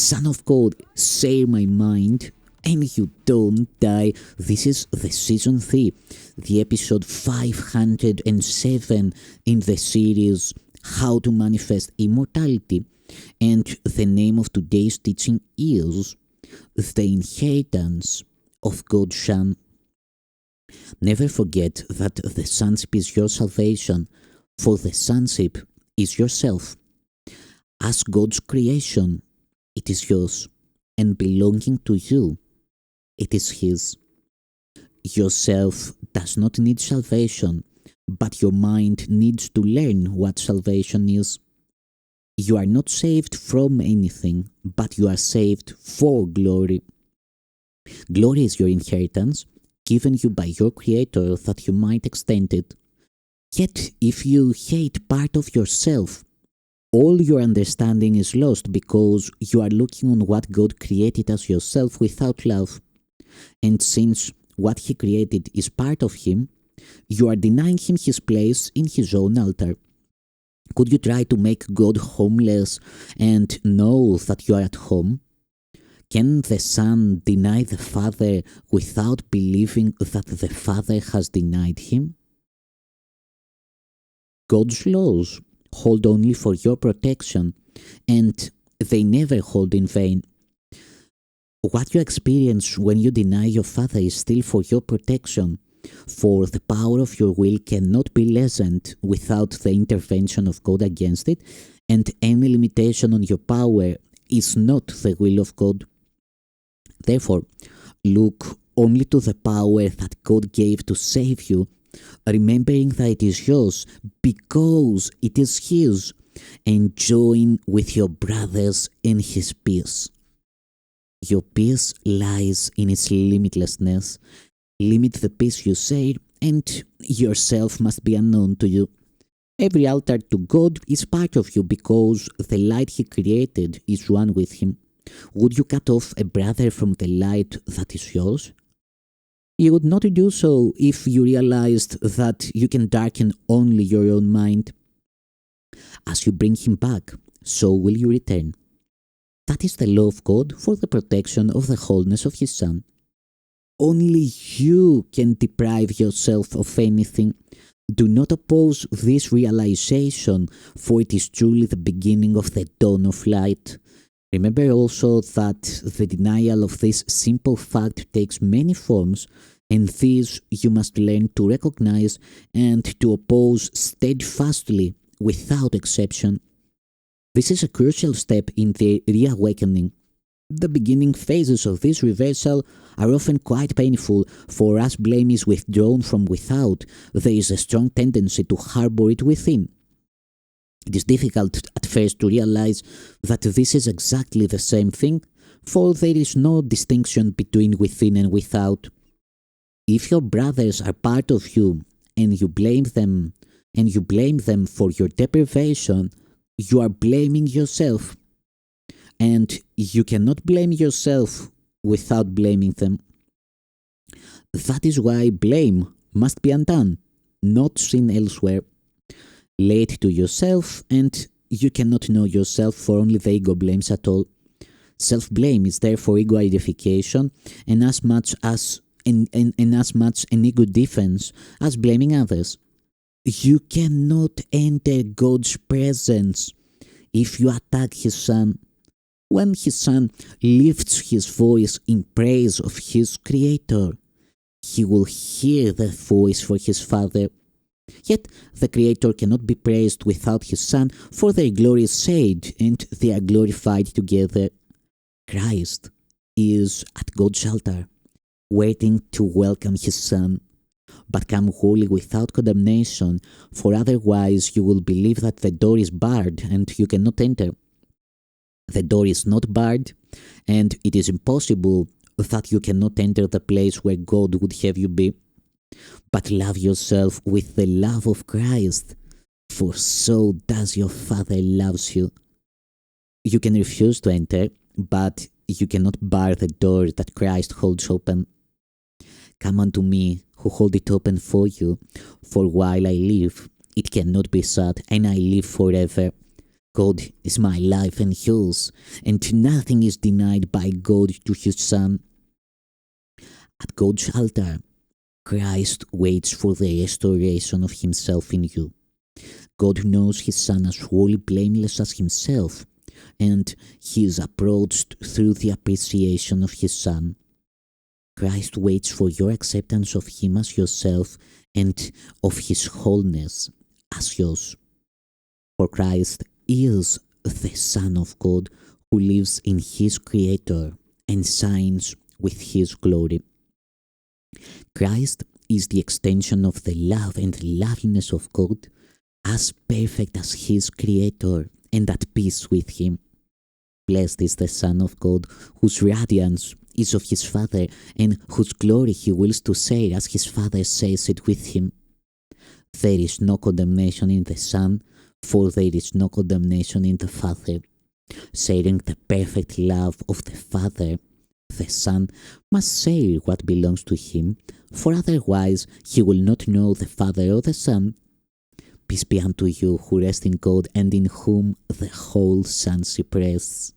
Son of God, share my mind, and you don't die. This is the season 3, the episode 507 in the series How to Manifest Immortality. And the name of today's teaching is The Inheritance of God's Son. Never forget that the sonship is your salvation, for the sonship is yourself. As God's creation, it is yours, and belonging to you, it is His. Yourself does not need salvation, but your mind needs to learn what salvation is. You are not saved from anything, but you are saved for glory. Glory is your inheritance, given you by your Creator that you might extend it. Yet, if you hate part of yourself, all your understanding is lost because you are looking on what God created as yourself without love. And since what He created is part of Him, you are denying Him His place in His own altar. Could you try to make God homeless and know that you are at home? Can the Son deny the Father without believing that the Father has denied Him? God's laws hold only for your protection, and they never hold in vain. What you experience when you deny your Father is still for your protection, for the power of your will cannot be lessened without the intervention of God against it, and any limitation on your power is not the will of God. Therefore, look only to the power that God gave to save you, remembering that it is yours because it is His, and join with your brothers in His peace. Your peace lies in its limitlessness. Limit the peace you share, and yourself must be unknown to you. Every altar to God is part of you because the light He created is one with Him. Would you cut off a brother from the light that is yours? You would not do so if you realized that you can darken only your own mind. As you bring him back, so will you return. That is the law of God for the protection of the wholeness of His Son. Only you can deprive yourself of anything. Do not oppose this realization, for it is truly the beginning of the dawn of light. Remember also that the denial of this simple fact takes many forms, and these you must learn to recognize and to oppose steadfastly without exception. This is a crucial step in the reawakening. The beginning phases of this reversal are often quite painful, for as blame is withdrawn from without, there is a strong tendency to harbor it within. It is difficult at first to realize that this is exactly the same thing, for there is no distinction between within and without. If your brothers are part of you and you blame them for your deprivation, you are blaming yourself. And you cannot blame yourself without blaming them. That is why blame must be undone, not seen elsewhere. Lay it to yourself, and you cannot know yourself, for only the ego blames at all. Self-blame is therefore ego identification, and as much an ego defense as blaming others. You cannot enter God's presence if you attack His Son. When His Son lifts His voice in praise of His Creator, He will hear the voice for His Father. Yet the Creator cannot be praised without His Son, for their glory is shared and they are glorified together. Christ is at God's altar, waiting to welcome His Son. But come wholly without condemnation, for otherwise you will believe that the door is barred and you cannot enter. The door is not barred, and it is impossible that you cannot enter the place where God would have you be. But love yourself with the love of Christ, for so does your Father loves you. You can refuse to enter, but you cannot bar the door that Christ holds open. Come unto me, who hold it open for you, for while I live, it cannot be shut, and I live forever. God is my life and yours, and nothing is denied by God to his Son. At God's altar, Christ waits for the restoration of himself in you. God knows his Son as wholly blameless as himself, and he is approached through the appreciation of his Son. Christ waits for your acceptance of him as yourself and of his wholeness as yours. For Christ is the Son of God who lives in his Creator and shines with his glory. Christ is the extension of the love and loveliness of God, as perfect as his Creator and at peace with him. Blessed is the Son of God, whose radiance is of his Father, and whose glory he wills to share as his Father shares it with him. There is no condemnation in the Son, for there is no condemnation in the Father. Sharing the perfect love of the Father, the Son must share what belongs to him, for otherwise he will not know the Father or the Son. Peace be unto you who rest in God and in whom the whole sonship rests.